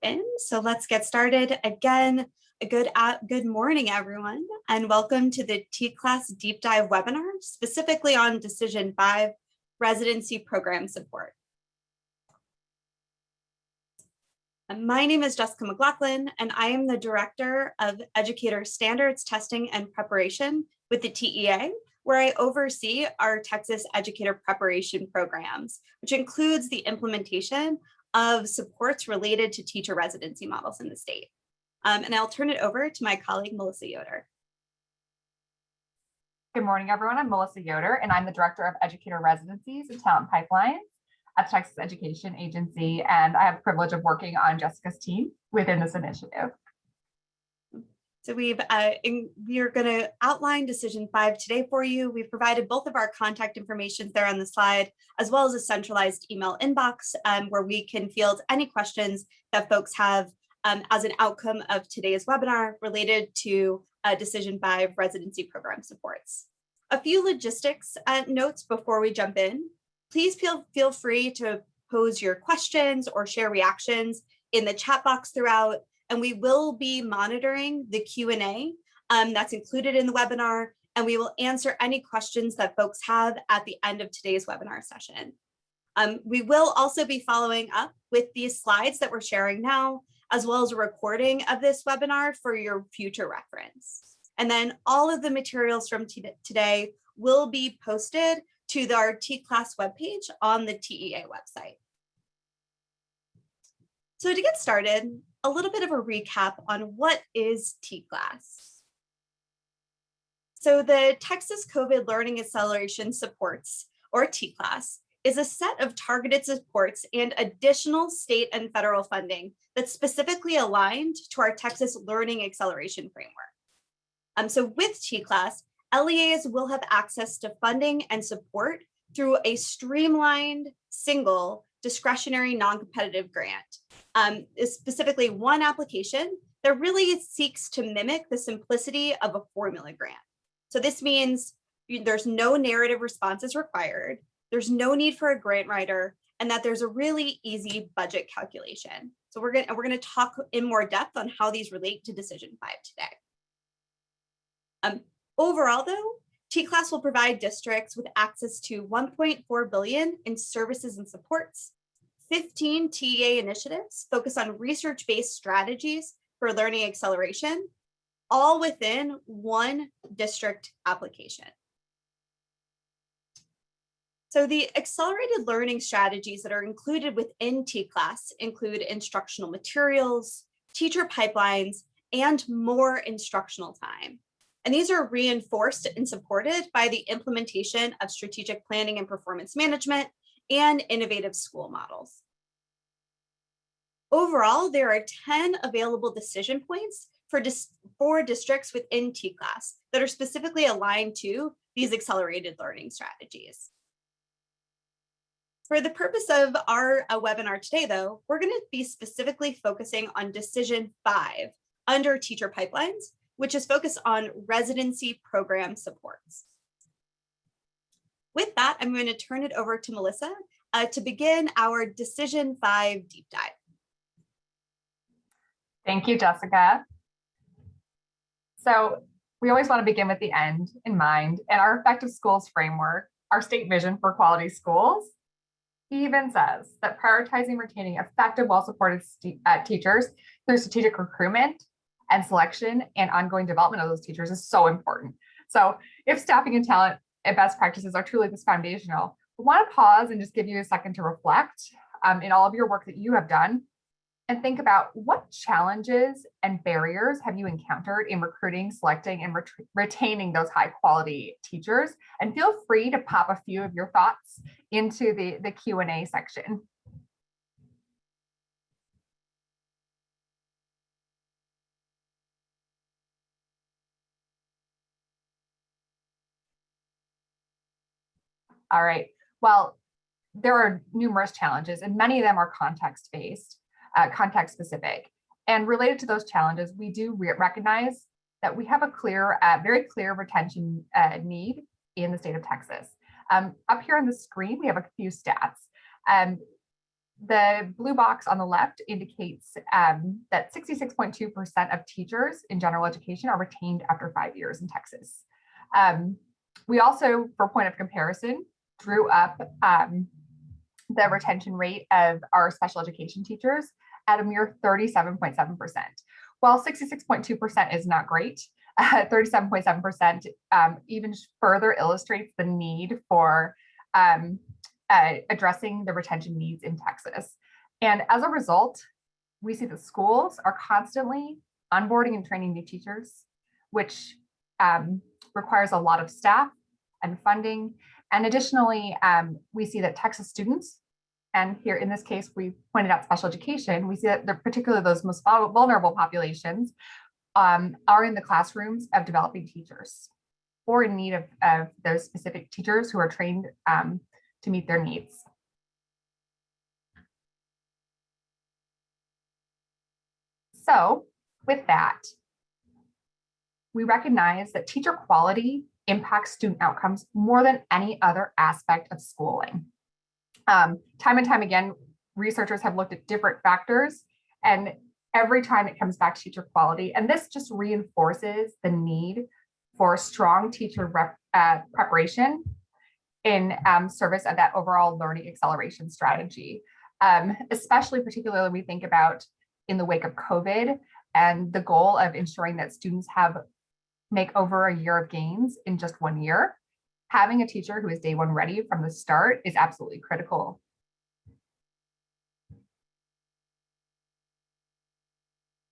in. So let's get started. Again, good morning, everyone, and welcome to the TClass Deep Dive webinar, specifically on Decision 5, Residency Program Support. My name is Jessica McLaughlin, and I am the Director of Educator Standards Testing and Preparation with the TEA, where I oversee our Texas Educator Preparation programs, which includes the implementation of supports related to teacher residency models in the state. And I'll turn it over to my colleague, Melissa Yoder. Good morning, everyone. I'm Melissa Yoder, and I'm the Director of Educator Residencies and Talent Pipelines at the Texas Education Agency, and I have the privilege of working on Jessica's team within this initiative. So we are going to outline Decision 5 today for you. We've provided both of our contact information there on the slide, as well as a centralized email inbox where we can field any questions that folks have as an outcome of today's webinar related to Decision 5 residency program supports. A few logistics notes before we jump in. Please feel free to pose your questions or share reactions in the chat box throughout, and we will be monitoring the Q&A that's included in the webinar, and we will answer any questions that folks have at the end of today's webinar session. We will also be following up with these slides that we're sharing now, as well as a recording of this webinar for your future reference. And then all of the materials from today will be posted to our TClass webpage on the TEA website. So to get started, a little bit of a recap on what is TClass. So the Texas COVID Learning Acceleration Supports, or TClass, is a set of targeted supports and additional state and federal funding that's specifically aligned to our Texas Learning Acceleration Framework. So with TClass, LEAs will have access to funding and support through a streamlined, single, discretionary non-competitive grant. Is specifically one application that really seeks to mimic the simplicity of a formula grant. So this means there's no narrative responses required, there's no need for a grant writer, and that there's a really easy budget calculation. So we're gonna talk in more depth on how these relate to Decision 5 today. Overall, though, TClass will provide districts with access to $1.4 billion in services and supports, 15 TEA initiatives focused on research-based strategies for learning acceleration, all within one district application. So the accelerated learning strategies that are included within TClass include instructional materials, teacher pipelines, and more instructional time. And these are reinforced and supported by the implementation of strategic planning and performance management and innovative school models. Overall, there are 10 available decision points for districts within TClass that are specifically aligned to these accelerated learning strategies. For the purpose of our webinar today, though, we're going to be specifically focusing on Decision 5 under Teacher Pipelines, which is focused on residency program supports. With that, I'm going to turn it over to Melissa to begin our Decision 5 deep dive. Thank you, Jessica. So we always want to begin with the end in mind, and our Effective Schools framework, our state vision for quality schools, even says that prioritizing retaining effective, well-supported teachers through strategic recruitment and selection and ongoing development of those teachers is so important. So if staffing and talent and best practices are truly this foundational, we want to pause and just give you a second to reflect in all of your work that you have done and think about what challenges and barriers have you encountered in recruiting, selecting, and retaining those high quality teachers. And feel free to pop a few of your thoughts into the Q&A section. All right, well, there are numerous challenges and many of them are context-based, context-specific. And related to those challenges, we do recognize that we have a very clear retention need in the state of Texas. Up here on the screen, we have a few stats. The blue box on the left indicates that 66.2% of teachers in general education are retained after 5 years in Texas. We also, for point of comparison, drew up the retention rate of our special education teachers at a mere 37.7%. While 66.2% is not great, 37.7% even further illustrates the need for addressing the retention needs in Texas. And as a result, we see that schools are constantly onboarding and training new teachers, which requires a lot of staff and funding. And additionally, we see that Texas students, and here in this case, we pointed out special education, we see that particularly those most vulnerable populations are in the classrooms of developing teachers or in need of those specific teachers who are trained to meet their needs. So with that, we recognize that teacher quality impacts student outcomes more than any other aspect of schooling. Time and time again, researchers have looked at different factors, and every time it comes back to teacher quality. And this just reinforces the need for strong teacher preparation in service of that overall learning acceleration strategy. Especially particularly we think about in the wake of COVID and the goal of ensuring that students make over a year of gains in just 1 year. Having a teacher who is day one ready from the start is absolutely critical.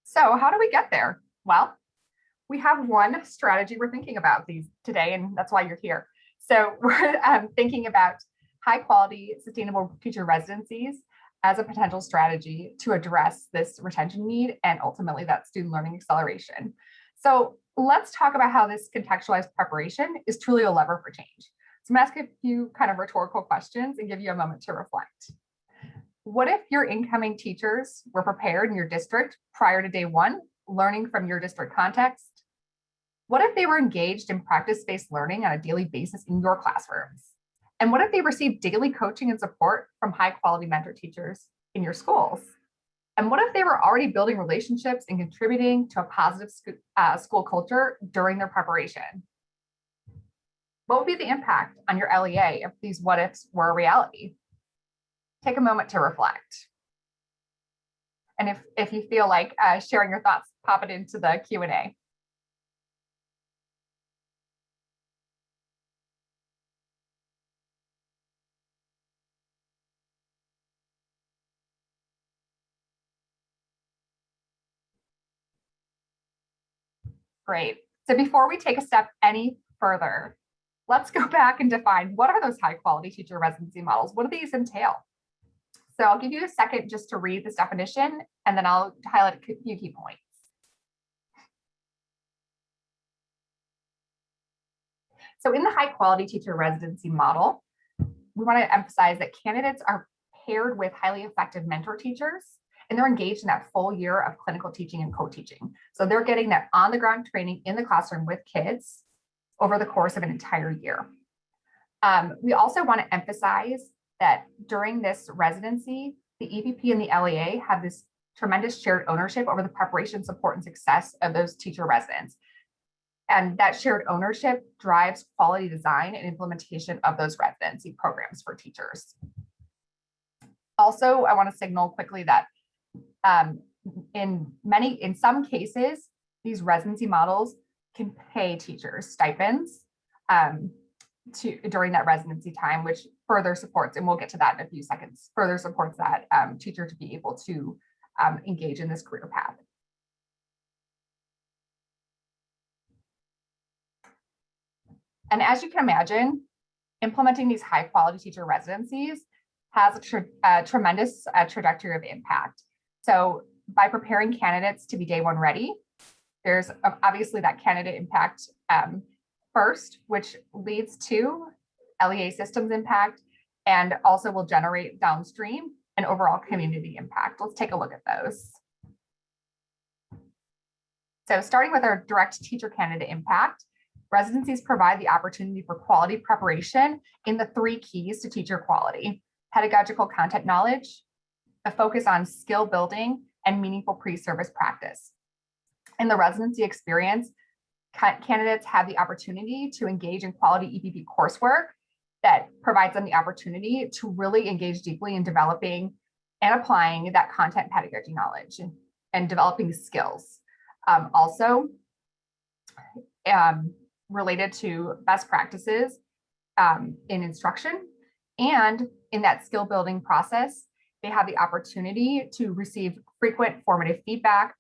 So how do we get there? Well, we have one strategy we're thinking about today, and that's why you're here. So we're thinking about high quality, sustainable teacher residencies as a potential strategy to address this retention need and ultimately that student learning acceleration. So let's talk about how this contextualized preparation is truly a lever for change. So I'm gonna ask a few kind of rhetorical questions and give you a moment to reflect. What if your incoming teachers were prepared in your district prior to day one, learning from your district context? What if they were engaged in practice-based learning on a daily basis in your classrooms? And what if they received daily coaching and support from high-quality mentor teachers in your schools? And what if they were already building relationships and contributing to a positive school culture during their preparation? What would be the impact on your LEA if these what ifs were a reality? Take a moment to reflect. And if you feel like sharing your thoughts, pop it into the Q&A. Great. So before we take a step any further, let's go back and define what are those high quality teacher residency models? What do these entail? So I'll give you a second just to read this definition, and then I'll highlight a few key points. So in the high quality teacher residency model, we want to emphasize that candidates are paired with highly effective mentor teachers, and they're engaged in that full year of clinical teaching and co-teaching. So they're getting that on-the-ground training in the classroom with kids over the course of an entire year. We also want to emphasize that during this residency, the EPP and the LEA have this tremendous shared ownership over the preparation, support, and success of those teacher residents. And that shared ownership drives quality design and implementation of those residency programs for teachers. Also, I want to signal quickly that in some cases, these residency models can pay teachers stipends during that residency time, which further supports, and we'll get to that in a few seconds, further supports that teacher to be able to engage in this career path. And as you can imagine, implementing these high quality teacher residencies has a tremendous trajectory of impact. So by preparing candidates to be day one ready, there's obviously that candidate impact first, which leads to LEA systems impact and also will generate downstream and overall community impact. Let's take a look at those. So starting with our direct teacher candidate impact, residencies provide the opportunity for quality preparation in the 3 keys to teacher quality: pedagogical content knowledge, a focus on skill building and meaningful pre-service practice. In the residency experience, candidates have the opportunity to engage in quality EPP coursework that provides them the opportunity to really engage deeply in developing and applying that content pedagogy knowledge and developing skills. Also, related to best practices in instruction, and in that skill building process, they have the opportunity to receive frequent formative feedback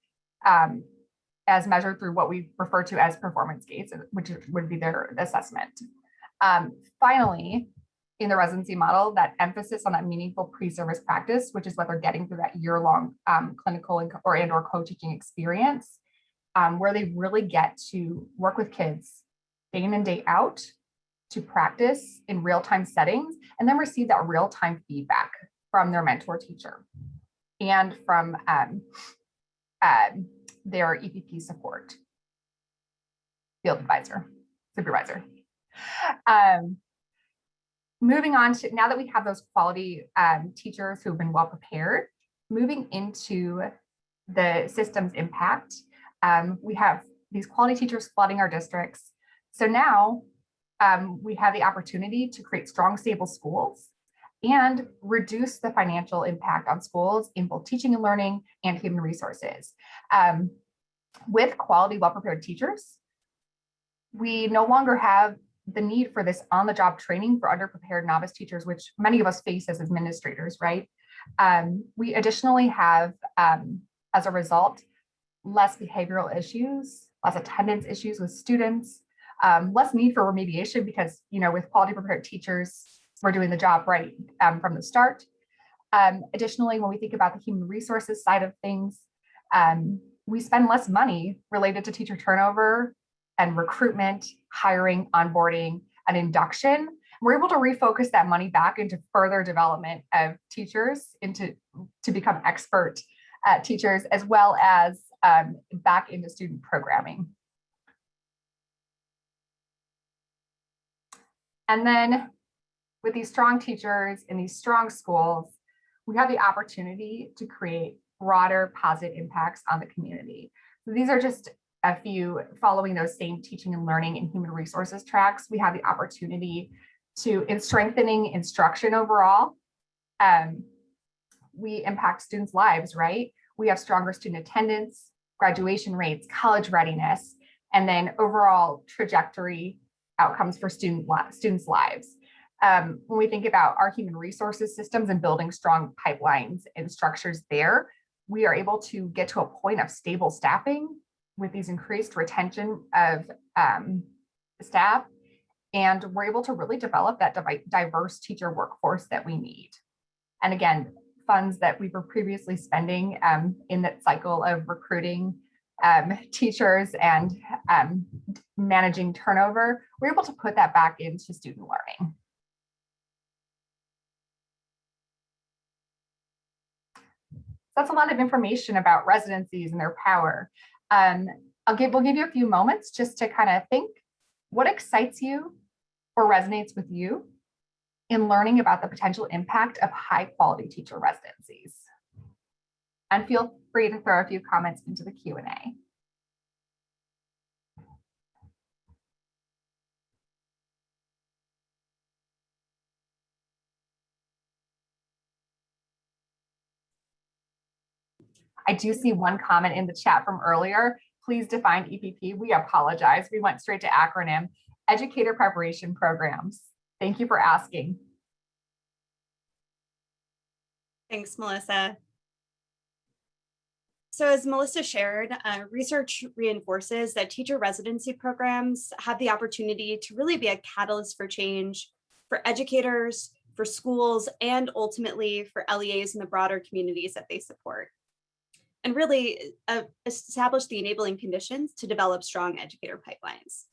as measured through what we refer to as performance gates, which would be their assessment. Finally, in the residency model, that emphasis on that meaningful pre-service practice, which is what they're getting through that year-long clinical and/or co-teaching experience, where they really get to work with kids day in and day out to practice in real-time settings, and then receive that real-time feedback from their mentor teacher and from their EPP support field advisor, supervisor. Moving on to, now that we have those quality teachers who've been well prepared, moving into the system's impact, we have these quality teachers flooding our districts. So now we have the opportunity to create strong, stable schools and reduce the financial impact on schools in both teaching and learning and human resources. With quality, well-prepared teachers, we no longer have the need for this on-the-job training for underprepared novice teachers, which many of us face as administrators, right? We additionally have, as a result, less behavioral issues, less attendance issues with students, less need for remediation because, you know, with quality prepared teachers, we're doing the job right from the start. Additionally, when we think about the human resources side of things, we spend less money related to teacher turnover and recruitment, hiring, onboarding, and induction. We're able to refocus that money back into further development of teachers to become expert teachers, as well as back into student programming. And then with these strong teachers in these strong schools, we have the opportunity to create broader positive impacts on the community. So these are just a few following those same teaching and learning and human resources tracks. We have the opportunity to, in strengthening instruction overall, we impact students' lives, right? We have stronger student attendance, graduation rates, college readiness, and then overall trajectory outcomes for students' lives. When we think about our human resources systems and building strong pipelines and structures there, we are able to get to a point of stable staffing with these increased retention of staff, and we're able to really develop that diverse teacher workforce that we need. And again, funds that we were previously spending in that cycle of recruiting teachers and managing turnover, we're able to put that back into student learning. That's a lot of information about residencies and their power. We'll give you a few moments just to kind of think what excites you or resonates with you in learning about the potential impact of high quality teacher residencies. And feel free to throw a few comments into the Q&A. I do see one comment in the chat from earlier. Please define EPP. We apologize. We went straight to acronym. Educator Preparation Programs. Thank you for asking. Thanks, Melissa. So as Melissa shared, research reinforces that teacher residency programs have the opportunity to really be a catalyst for change for educators, for schools, and ultimately for LEAs and the broader communities that they support, and really establish the enabling conditions to develop strong educator pipelines.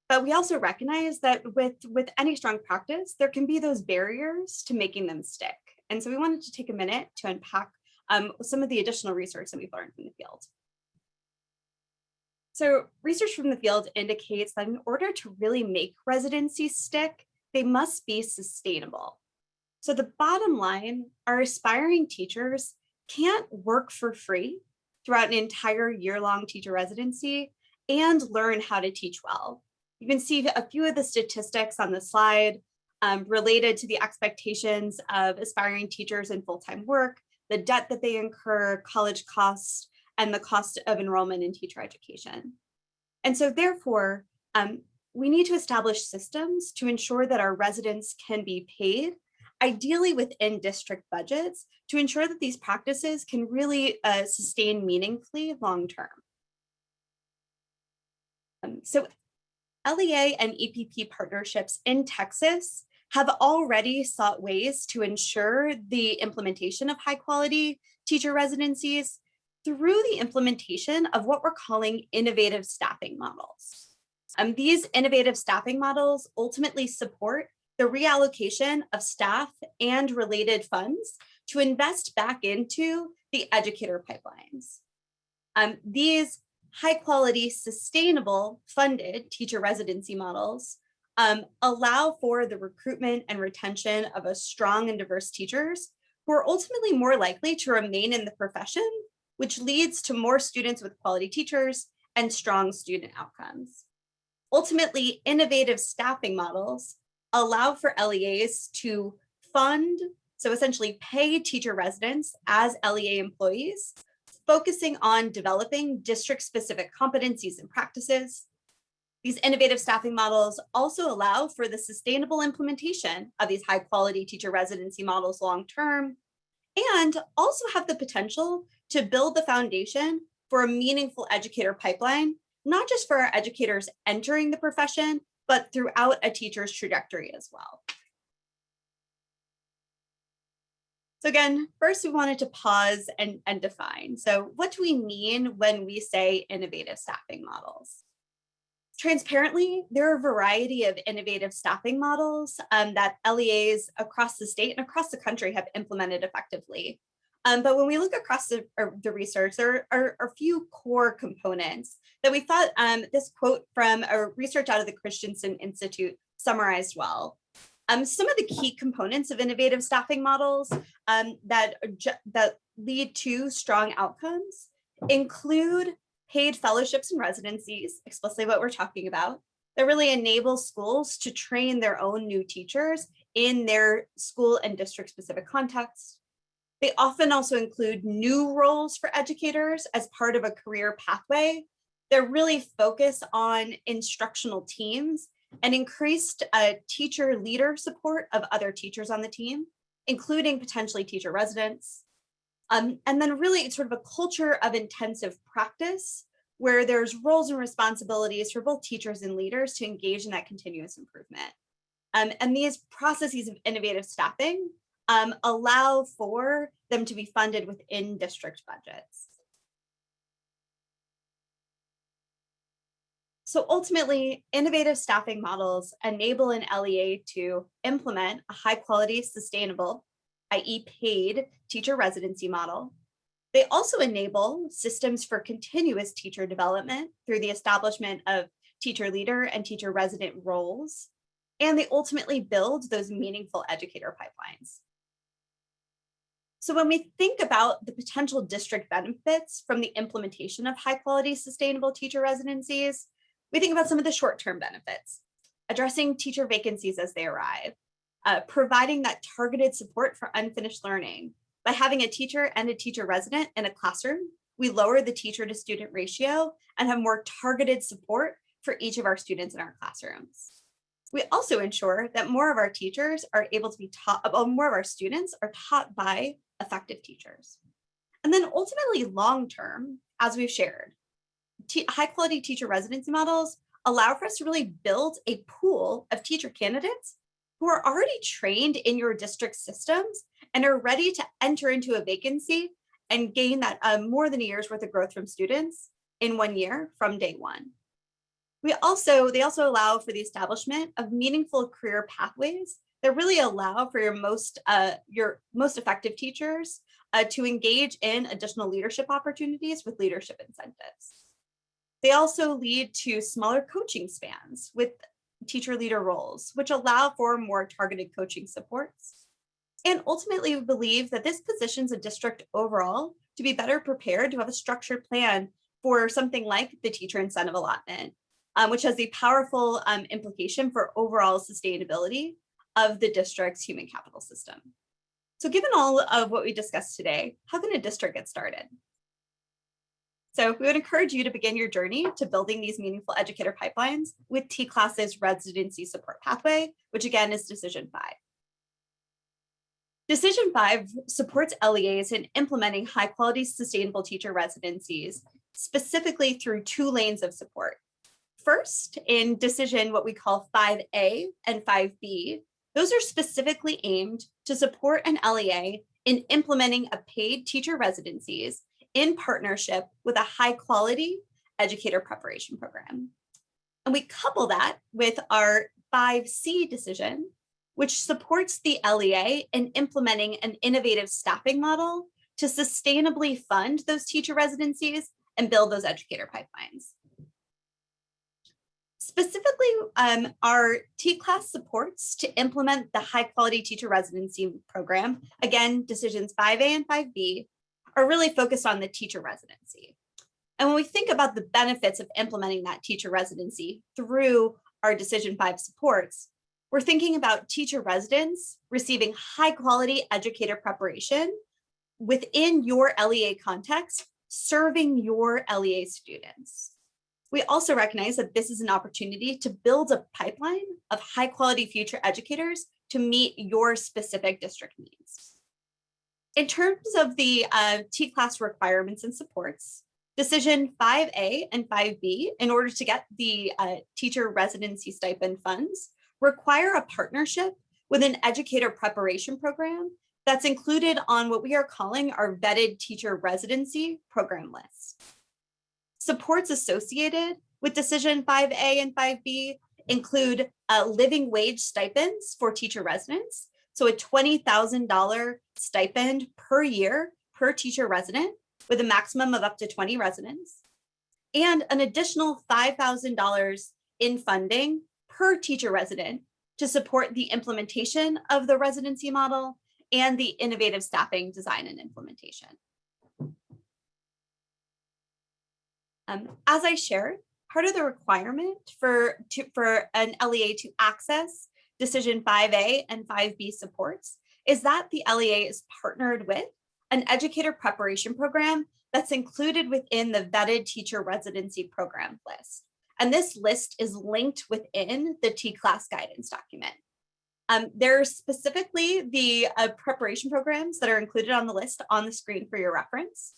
But we also recognize that with any strong practice, there can be those barriers to making them stick. And so we wanted to take a minute to unpack some of the additional research that we've learned from the field. So research from the field indicates that in order to really make residencies stick, they must be sustainable. So the bottom line, our aspiring teachers can't work for free throughout an entire year-long teacher residency and learn how to teach well. You can see a few of the statistics on the slide related to the expectations of aspiring teachers in full-time work, the debt that they incur, college costs, and the cost of enrollment in teacher education. And so therefore, we need to establish systems to ensure that our residents can be paid, ideally within district budgets, to ensure that these practices can really sustain meaningfully long-term. So LEA and EPP partnerships in Texas have already sought ways to ensure the implementation of high quality teacher residencies through the implementation of what we're calling innovative staffing models. These innovative staffing models ultimately support the reallocation of staff and related funds to invest back into the educator pipelines. These high quality, sustainable, funded teacher residency models allow for the recruitment and retention of a strong and diverse teachers who are ultimately more likely to remain in the profession, which leads to more students with quality teachers and strong student outcomes. Ultimately, innovative staffing models allow for LEAs to fund, so essentially pay teacher residents as LEA employees, focusing on developing district-specific competencies and practices. These innovative staffing models also allow for the sustainable implementation of these high-quality teacher residency models long-term, and also have the potential to build the foundation for a meaningful educator pipeline, not just for our educators entering the profession, but throughout a teacher's trajectory as well. So again, first we wanted to pause and define. So what do we mean when we say innovative staffing models? Transparently, there are a variety of innovative staffing models that LEAs across the state and across the country have implemented effectively. But when we look across the research, there are a few core components that we thought this quote from a research out of the Christensen Institute summarized well. Some of the key components of innovative staffing models that lead to strong outcomes include paid fellowships and residencies, explicitly what we're talking about, that really enable schools to train their own new teachers in their school and district specific contexts. They often also include new roles for educators as part of a career pathway. They're really focused on instructional teams and increased teacher leader support of other teachers on the team, including potentially teacher residents. And then really it's sort of a culture of intensive practice where there's roles and responsibilities for both teachers and leaders to engage in that continuous improvement. And these processes of innovative staffing allow for them to be funded within district budgets. So ultimately, innovative staffing models enable an LEA to implement a high quality, sustainable, i.e. paid teacher residency model. They also enable systems for continuous teacher development through the establishment of teacher leader and teacher resident roles. And they ultimately build those meaningful educator pipelines. So when we think about the potential district benefits from the implementation of high quality, sustainable teacher residencies, we think about some of the short-term benefits, addressing teacher vacancies as they arrive, providing that targeted support for unfinished learning. By having a teacher and a teacher resident in a classroom, we lower the teacher to student ratio and have more targeted support for each of our students in our classrooms. We also ensure that more of our teachers are able to be taught, more of our students are taught by effective teachers. And then ultimately long-term, as we've shared, high quality teacher residency models allow for us to really build a pool of teacher candidates who are already trained in your district systems and are ready to enter into a vacancy and gain that more than a year's worth of growth from students in 1 year from day one. They also allow for the establishment of meaningful career pathways that really allow for your most effective teachers to engage in additional leadership opportunities with leadership incentives. They also lead to smaller coaching spans with teacher leader roles, which allow for more targeted coaching supports. And ultimately, we believe that this positions a district overall to be better prepared to have a structured plan for something like the teacher incentive allotment, which has a powerful implication for overall sustainability of the district's human capital system. So given all of what we discussed today, how can a district get started? So we would encourage you to begin your journey to building these meaningful educator pipelines with TClass's residency support pathway, which again is Decision 5. Decision 5 supports LEAs in implementing high quality sustainable teacher residencies, specifically through 2 lanes of support. First, in decision what we call 5A and 5B, those are specifically aimed to support an LEA in implementing a paid teacher residencies in partnership with a high quality educator preparation program. And we couple that with our 5C decision, which supports the LEA in implementing an innovative staffing model to sustainably fund those teacher residencies and build those educator pipelines. Specifically, our TClass supports to implement the high quality teacher residency program, again, decisions 5A and 5B, are really focused on the teacher residency. And when we think about the benefits of implementing that teacher residency through our Decision 5 supports, we're thinking about teacher residents receiving high quality educator preparation within your LEA context, serving your LEA students. We also recognize that this is an opportunity to build a pipeline of high quality future educators to meet your specific district needs. In terms of the TClass requirements and supports, Decision 5A and 5B, in order to get the teacher residency stipend funds, require a partnership with an educator preparation program that's included on what we are calling our vetted teacher residency program list. Supports associated with Decision 5A and 5B include living wage stipends for teacher residents, so a $20,000 stipend per year per teacher resident with a maximum of up to 20 residents, and an additional $5,000 in funding per teacher resident to support the implementation of the residency model and the innovative staffing design and implementation. As I shared, part of the requirement for an LEA to access Decision 5A and 5B supports is that the LEA is partnered with an educator preparation program that's included within the vetted teacher residency program list. And this list is linked within the TClass guidance document. There's specifically the preparation programs that are included on the list on the screen for your reference.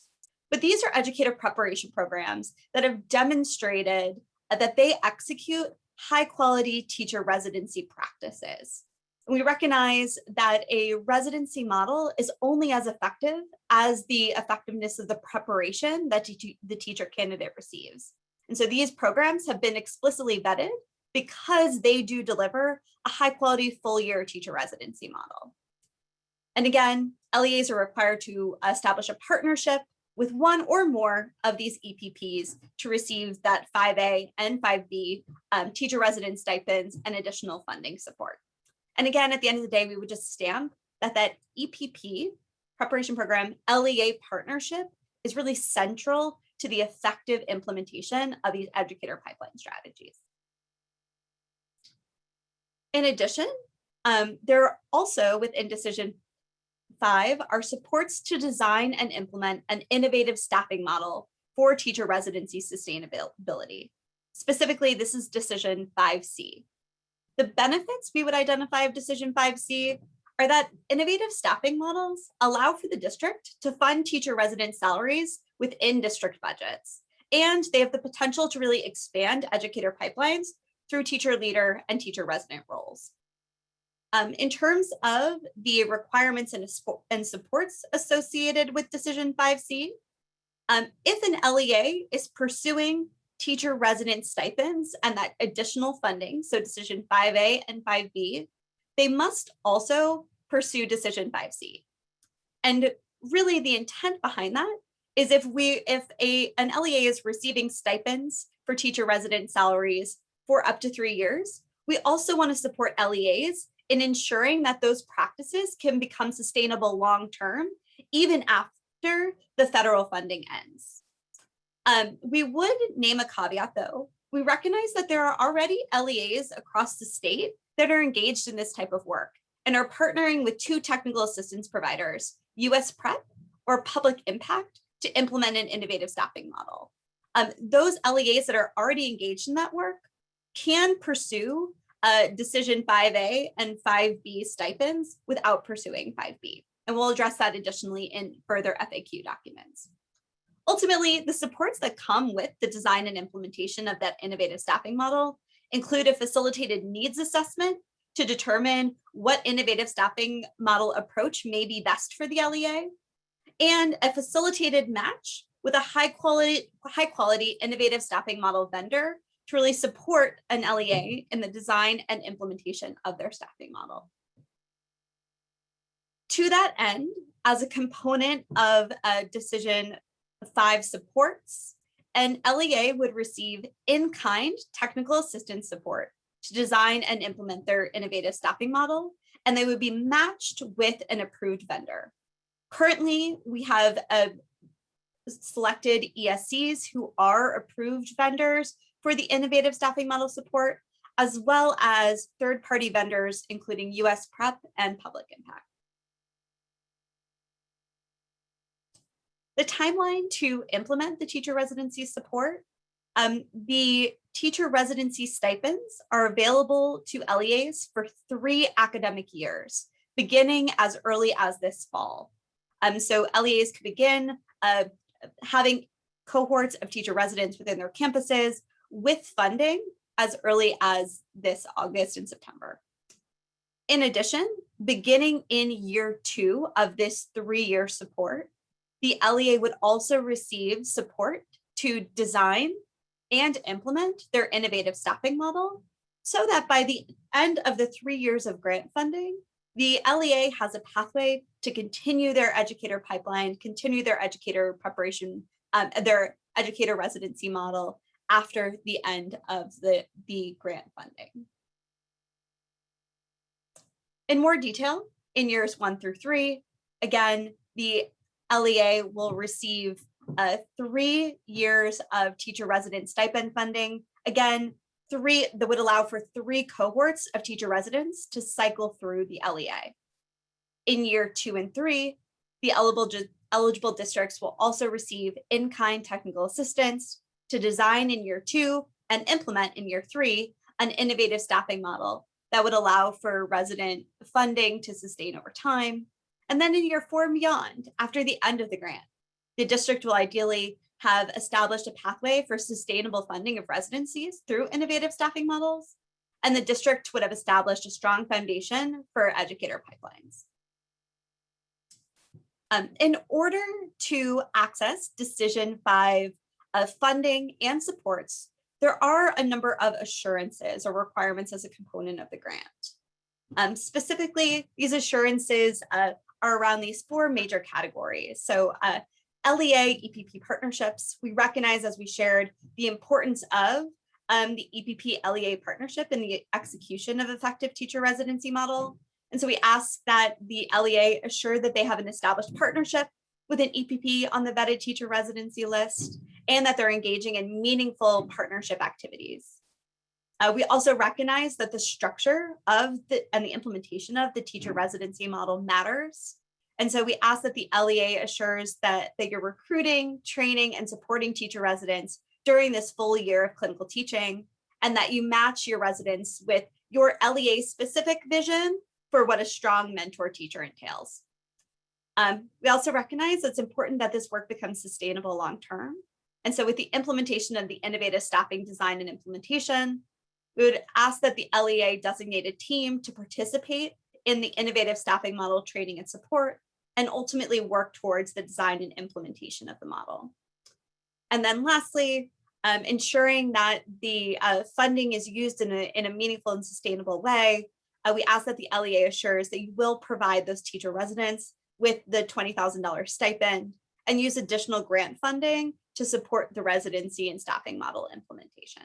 But these are educator preparation programs that have demonstrated that they execute high quality teacher residency practices. And we recognize that a residency model is only as effective as the effectiveness of the preparation that the teacher candidate receives. And so these programs have been explicitly vetted because they do deliver a high quality full year teacher residency model. And again, LEAs are required to establish a partnership with one or more of these EPPs to receive that 5A and 5B teacher resident stipends and additional funding support. And again, at the end of the day, we would just stamp that EPP, preparation program, LEA partnership is really central to the effective implementation of these educator pipeline strategies. In addition, there are also within Decision 5 are supports to design and implement an innovative staffing model for teacher residency sustainability. Specifically, this is Decision 5C. The benefits we would identify of Decision 5C are that innovative staffing models allow for the district to fund teacher resident salaries within district budgets, and they have the potential to really expand educator pipelines through teacher leader and teacher resident roles. In terms of the requirements and supports associated with Decision 5C, if an LEA is pursuing teacher resident stipends and that additional funding, so Decision 5A and 5B, they must also pursue Decision 5C. And really the intent behind that is if an LEA is receiving stipends for teacher resident salaries for up to 3 years, we also want to support LEAs in ensuring that those practices can become sustainable long-term, even after the federal funding ends. We would name a caveat though. We recognize that there are already LEAs across the state that are engaged in this type of work and are partnering with 2 technical assistance providers, US Prep or Public Impact, to implement an innovative staffing model. Those LEAs that are already engaged in that work can pursue Decision 5A and 5B stipends without pursuing 5B. And we'll address that additionally in further FAQ documents. Ultimately, the supports that come with the design and implementation of that innovative staffing model include a facilitated needs assessment to determine what innovative staffing model approach may be best for the LEA, and a facilitated match with a high quality innovative staffing model vendor to really support an LEA in the design and implementation of their staffing model. To that end, as a component of Decision 5 supports, an LEA would receive in-kind technical assistance support to design and implement their innovative staffing model, and they would be matched with an approved vendor. Currently, we have selected ESCs who are approved vendors for the innovative staffing model support, as well as third-party vendors, including US Prep and Public Impact. The timeline to implement the teacher residency support, the teacher residency stipends are available to LEAs for 3 academic years, beginning as early as this fall. So LEAs could begin having cohorts of teacher residents within their campuses with funding as early as this August and September. In addition, beginning in year 2 of this 3-year support, the LEA would also receive support to design and implement their innovative staffing model so that by the end of the 3 years of grant funding, the LEA has a pathway to continue their educator pipeline, continue their educator preparation, their educator residency model after the end of the grant funding. In more detail, in years 1 through 3, again, the LEA will receive 3 years of teacher resident stipend funding. Again, that would allow for 3 cohorts of teacher residents to cycle through the LEA. In year 2 and 3, the eligible districts will also receive in-kind technical assistance to design in year 2 and implement in year 3 an innovative staffing model that would allow for resident funding to sustain over time. And then in year 4 and beyond, after the end of the grant, the district will ideally have established a pathway for sustainable funding of residencies through innovative staffing models, and the district would have established a strong foundation for educator pipelines. In order to access Decision 5 funding and supports, there are a number of assurances or requirements as a component of the grant. Specifically, these assurances are around these 4 major categories. So LEA EPP partnerships, we recognize, as we shared, the importance of the EPP LEA partnership in the execution of effective teacher residency model. And so we ask that the LEA assure that they have an established partnership with an EPP on the vetted teacher residency list, and that they're engaging in meaningful partnership activities. We also recognize that the structure of and the implementation of the teacher residency model matters. And so we ask that the LEA assures that you're recruiting, training, and supporting teacher residents during this full year of clinical teaching, and that you match your residents with your LEA specific vision for what a strong mentor teacher entails. We also recognize it's important that this work becomes sustainable long-term. And so with the implementation of the innovative staffing design and implementation, we would ask that the LEA designate a team to participate in the innovative staffing model training and support, and ultimately work towards the design and implementation of the model. And then lastly, ensuring that the funding is used in a meaningful and sustainable way. We ask that the LEA assures that you will provide those teacher residents with the $20,000 stipend and use additional grant funding to support the residency and staffing model implementation.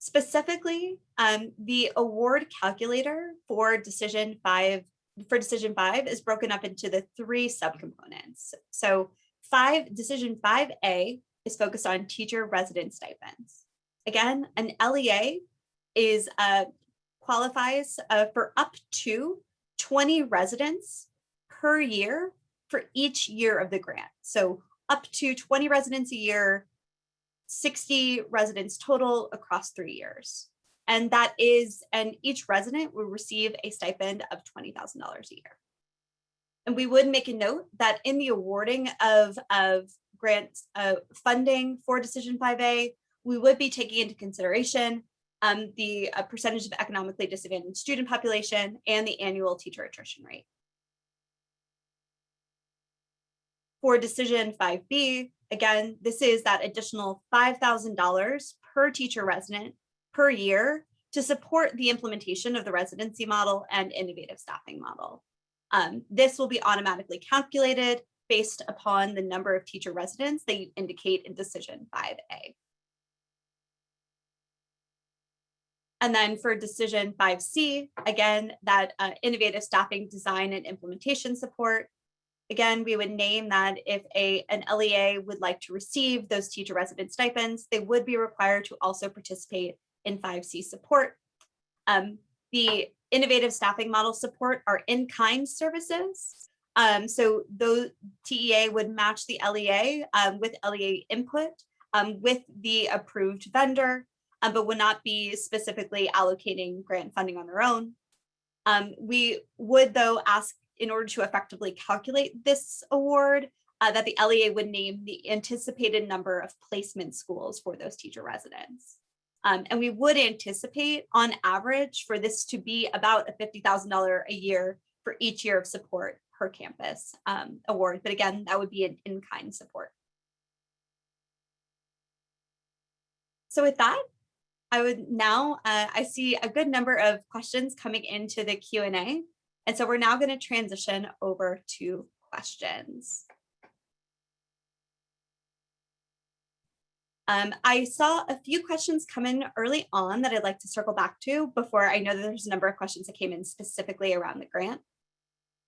Specifically, the award calculator for decision five is broken up into the three subcomponents. So decision 5A is focused on teacher resident stipends. Again, an LEA is qualifies for up to 20 residents per year for each year of the grant. So up to 20 residents a year, 60 residents total across 3 years. And each resident will receive a stipend of $20,000 a year. And we would make a note that in the awarding of grants funding for Decision 5A, we would be taking into consideration the percentage of economically disadvantaged student population and the annual teacher attrition rate. For Decision 5B, again, this is that additional $5,000 per teacher resident per year to support the implementation of the residency model and innovative staffing model. This will be automatically calculated based upon the number of teacher residents that you indicate in Decision 5A. And then for Decision 5C, again, that innovative staffing design and implementation support. Again, we would name that if an LEA would like to receive those teacher resident stipends, they would be required to also participate in 5C support. The innovative staffing model support are in-kind services. So the TEA would match the LEA with LEA input with the approved vendor, but would not be specifically allocating grant funding on their own. We would, though, ask in order to effectively calculate this award that the LEA would name the anticipated number of placement schools for those teacher residents. And we would anticipate on average for this to be about a $50,000 a year for each year of support per campus award. But again, that would be an in-kind support. So with that, I would now, I see a good number of questions coming into the Q&A. And so we're now going to transition over to questions. I saw a few questions come in early on that I'd like to circle back to before I know that there's a number of questions that came in specifically around the grant.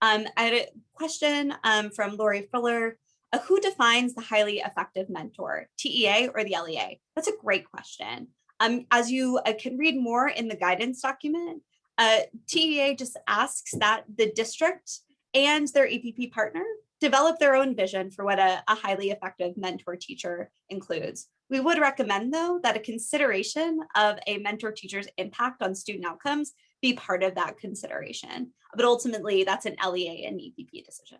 I had a question from Lori Fuller. Who defines the highly effective mentor, TEA or the LEA? That's a great question. As you can read more in the guidance document, TEA just asks that the district and their EPP partner develop their own vision for what a highly effective mentor teacher includes. We would recommend, though, that a consideration of a mentor teacher's impact on student outcomes be part of that consideration. But ultimately, that's an LEA and EPP decision.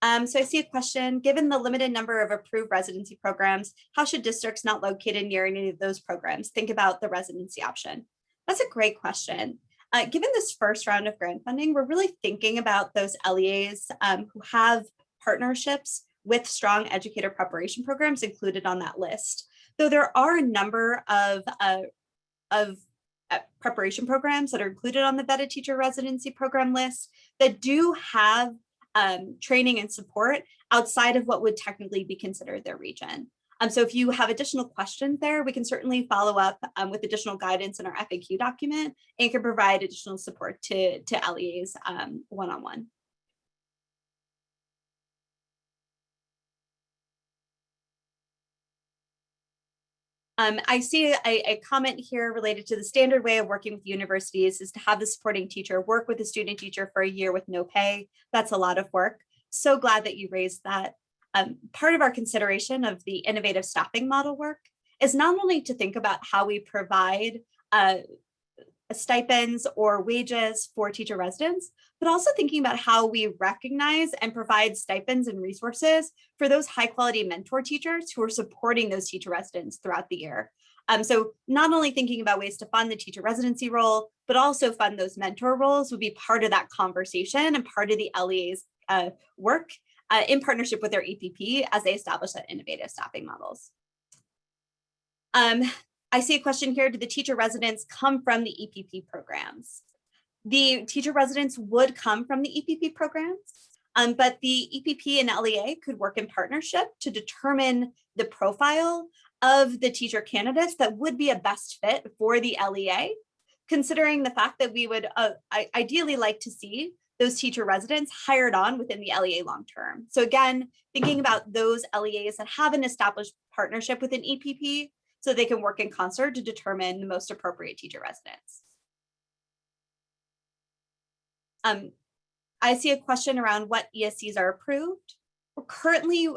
So I see a question, given the limited number of approved residency programs, how should districts not located near any of those programs think about the residency option? That's a great question. Given this first round of grant funding, we're really thinking about those LEAs who have partnerships with strong educator preparation programs included on that list. Though there are a number of preparation programs that are included on the vetted teacher residency program list that do have training and support outside of what would technically be considered their region. So if you have additional questions there, we can certainly follow up with additional guidance in our FAQ document and can provide additional support to LEAs one-on-one. I see a comment here related to the standard way of working with universities is to have the supporting teacher work with the student teacher for a year with no pay. That's a lot of work. So glad that you raised that. Part of our consideration of the innovative staffing model work is not only to think about how we provide stipends or wages for teacher residents, but also thinking about how we recognize and provide stipends and resources for those high quality mentor teachers who are supporting those teacher residents throughout the year. So not only thinking about ways to fund the teacher residency role, but also fund those mentor roles would be part of that conversation and part of the LEA's work in partnership with their EPP as they establish that innovative staffing models. I see a question here, do the teacher residents come from the EPP programs? The teacher residents would come from the EPP programs. But the EPP and LEA could work in partnership to determine the profile of the teacher candidates that would be a best fit for the LEA, considering the fact that we would ideally like to see those teacher residents hired on within the LEA long term. So again, thinking about those LEAs that have an established partnership with an EPP so they can work in concert to determine the most appropriate teacher residents. I see a question around what ESCs are approved. We're currently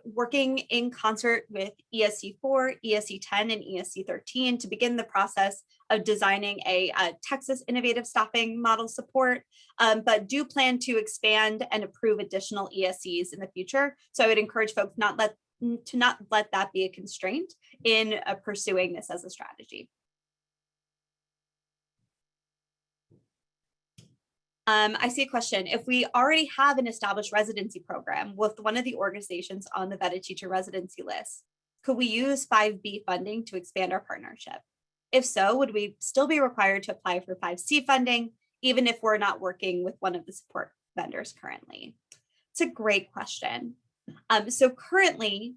working in concert with ESC 4, ESC 10, and ESC 13 to begin the process of designing a Texas Innovative Staffing Model support, but do plan to expand and approve additional ESCs in the future. So I would encourage folks to not let that be a constraint in pursuing this as a strategy. I see a question. If we already have an established residency program with one of the organizations on the vetted teacher residency list, could we use 5B funding to expand our partnership? If so, would we still be required to apply for 5C funding, even if we're not working with one of the support vendors currently? It's a great question. So currently,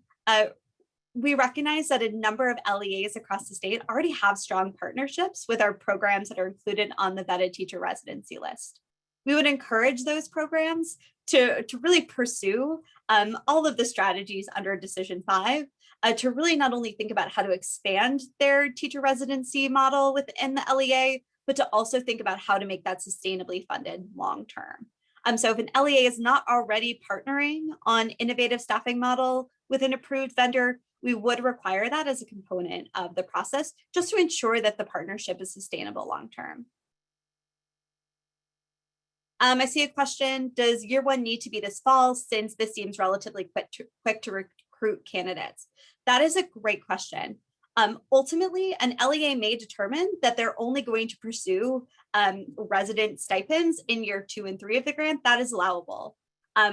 we recognize that a number of LEAs across the state already have strong partnerships with our programs that are included on the vetted teacher residency list. We would encourage those programs to really pursue all of the strategies under Decision 5 to really not only think about how to expand their teacher residency model within the LEA, but to also think about how to make that sustainably funded long term. So if an LEA is not already partnering on innovative staffing model with an approved vendor, we would require that as a component of the process just to ensure that the partnership is sustainable long term. I see a question, does year one need to be this fall since this seems relatively quick to recruit candidates? That is a great question. Ultimately, an LEA may determine that they're only going to pursue resident stipends in year 2 and 3 of the grant. That is allowable.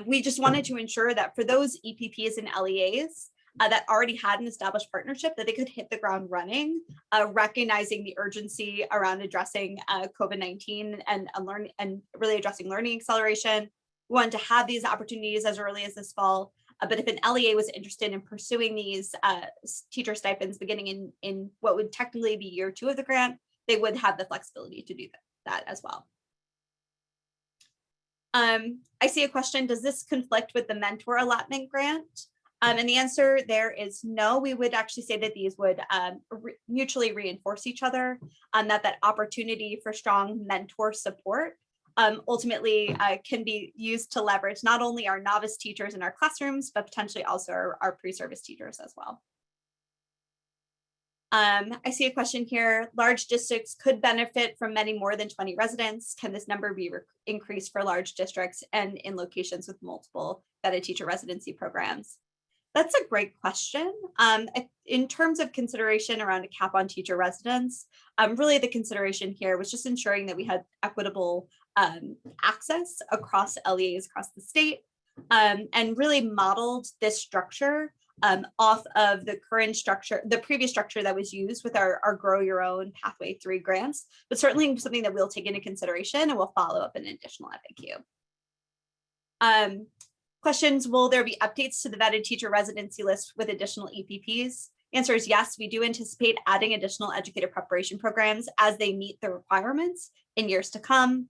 We just wanted to ensure that for those EPPs and LEAs that already had an established partnership, that they could hit the ground running, recognizing the urgency around addressing COVID-19 and really addressing learning acceleration. We wanted to have these opportunities as early as this fall. But if an LEA was interested in pursuing these teacher stipends beginning in what would technically be year 2 of the grant, they would have the flexibility to do that as well. I see a question, does this conflict with the mentor allotment grant? And the answer there is no. We would actually say that these would mutually reinforce each other, that opportunity for strong mentor support ultimately can be used to leverage not only our novice teachers in our classrooms, but potentially also our pre-service teachers as well. I see a question here. Large districts could benefit from many more than 20 residents. Can this number be increased for large districts and in locations with multiple vetted teacher residency programs? That's a great question. In terms of consideration around a cap on teacher residents, really the consideration here was just ensuring that we had equitable access across LEAs across the state, and really modeled this structure off of the current structure, the previous structure that was used with our Grow Your Own Pathway 3 grants, but certainly something that we'll take into consideration and we'll follow up in an additional FAQ. Questions, will there be updates to the vetted teacher residency list with additional EPPs? Answer is yes, we do anticipate adding additional educator preparation programs as they meet the requirements in years to come.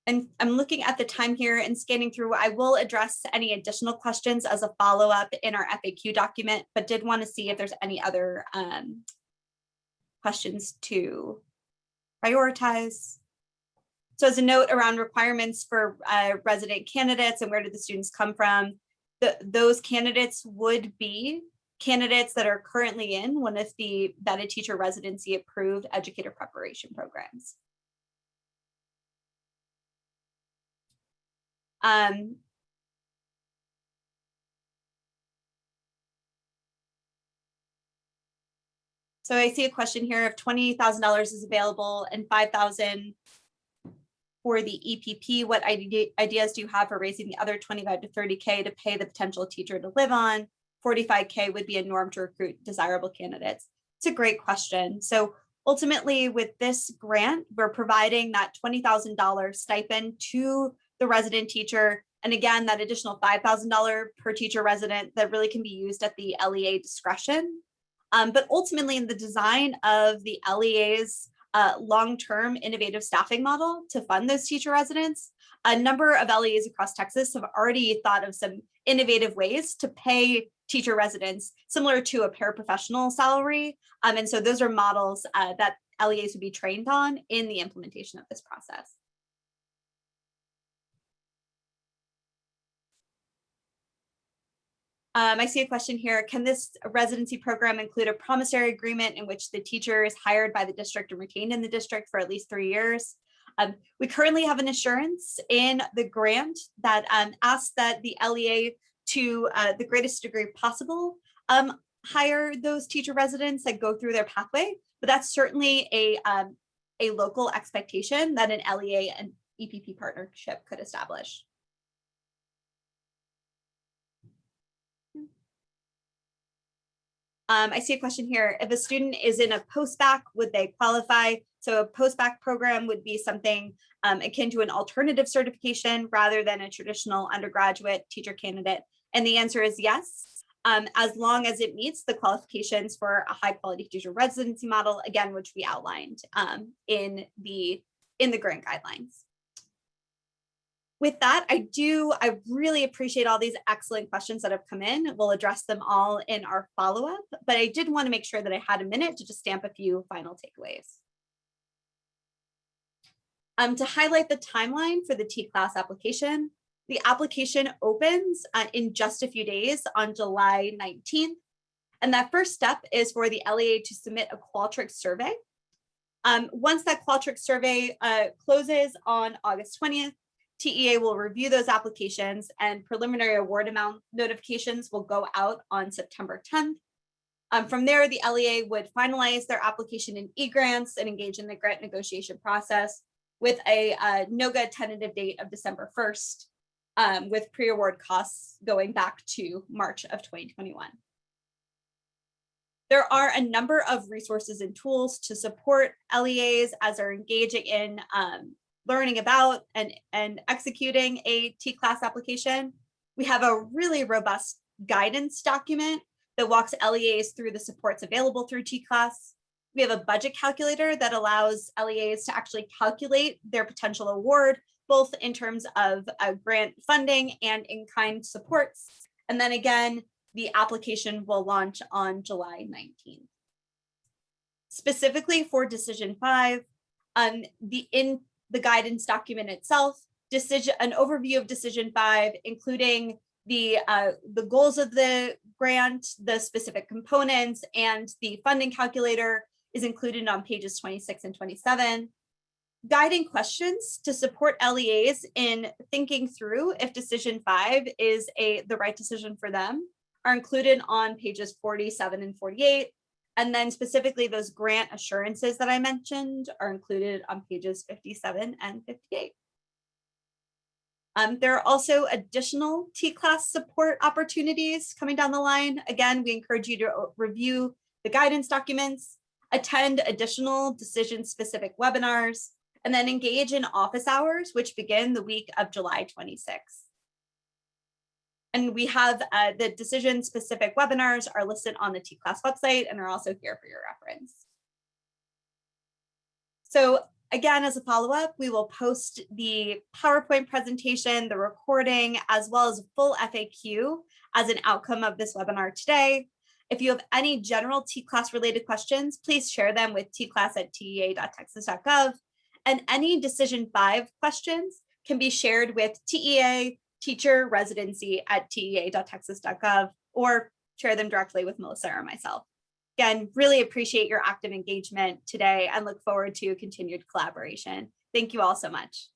And I'm looking at the time here and scanning through. I will address any additional questions as a follow-up in our FAQ document, but did want to see if there's any other questions to prioritize. So as a note around requirements for resident candidates and where do the students come from, those candidates would be candidates that are currently in one of the vetted teacher residency approved educator preparation programs. So I see a question here of $20,000 is available and $5,000 for the EPP. What ideas do you have for raising the other 25 to 30K to pay the potential teacher to live on? 45K would be a norm to recruit desirable candidates. It's a great question. So Ultimately, with this grant, we're providing that $20,000 stipend to the resident teacher. And again, that additional $5,000 per teacher resident that really can be used at the LEA discretion. But ultimately, in the design of the LEA's long-term innovative staffing model to fund those teacher residents, a number of LEAs across Texas have already thought of some innovative ways to pay teacher residents similar to a paraprofessional salary. And so those are models that LEAs would be trained on in the implementation of this process. I see a question here. Can this residency program include a promissory agreement in which the teacher is hired by the district and retained in the district for at least 3 years? We currently have an assurance in the grant that asks that the LEA, to the greatest degree possible, hire those teacher residents that go through their pathway. But that's certainly a local expectation that an LEA and EPP partnership could establish. I see a question here. If a student is in a post-bac, would they qualify? So a post-bac program would be something akin to an alternative certification rather than a traditional undergraduate teacher candidate. And the answer is yes, as long as it meets the qualifications for a high quality teacher residency model, again, which we outlined in the grant guidelines. With that, I really appreciate all these excellent questions that have come in. We'll address them all in our follow-up, but I did want to make sure that I had a minute to just stamp a few final takeaways. To highlight the timeline for the TClass application, the application opens in just a few days on July 19th. And that first step is for the LEA to submit a Qualtrics survey. Once that Qualtrics survey closes on August 20th, TEA will review those applications and preliminary award amount notifications will go out on September 10th. From there, the LEA would finalize their application in eGrants and engage in the grant negotiation process with a NOGA tentative date of December 1st, with pre-award costs going back to March of 2021. There are a number of resources and tools to support LEAs as they're engaging in learning about and executing a TClass application. We have a really robust guidance document that walks LEAs through the supports available through TClass. We have a budget calculator that allows LEAs to actually calculate their potential award, both in terms of grant funding and in-kind supports. And then again, the application will launch on July 19th. Specifically for Decision 5, in the guidance document itself, an overview of Decision 5, including the goals of the grant, the specific components, and the funding calculator is included on pages 26 and 27. Guiding questions to support LEAs in thinking through if Decision 5 is the right decision for them are included on pages 47 and 48. And then specifically those grant assurances that I mentioned are included on pages 57 and 58. There are also additional TClass support opportunities coming down the line. Again, we encourage you to review the guidance documents, attend additional decision-specific webinars, and then engage in office hours, which begin the week of July 26th. And we have the decision-specific webinars are listed on the TClass website and are also here for your reference. So again, as a follow-up, we will post the PowerPoint presentation, the recording, as well as a full FAQ as an outcome of this webinar today. If you have any general TClass related questions, please share them with tclass@tea.texas.gov. And any Decision 5 questions can be shared with TEA teacher residency at tea.texas.gov or share them directly with Melissa or myself. Again, really appreciate your active engagement today and look forward to continued collaboration. Thank you all so much.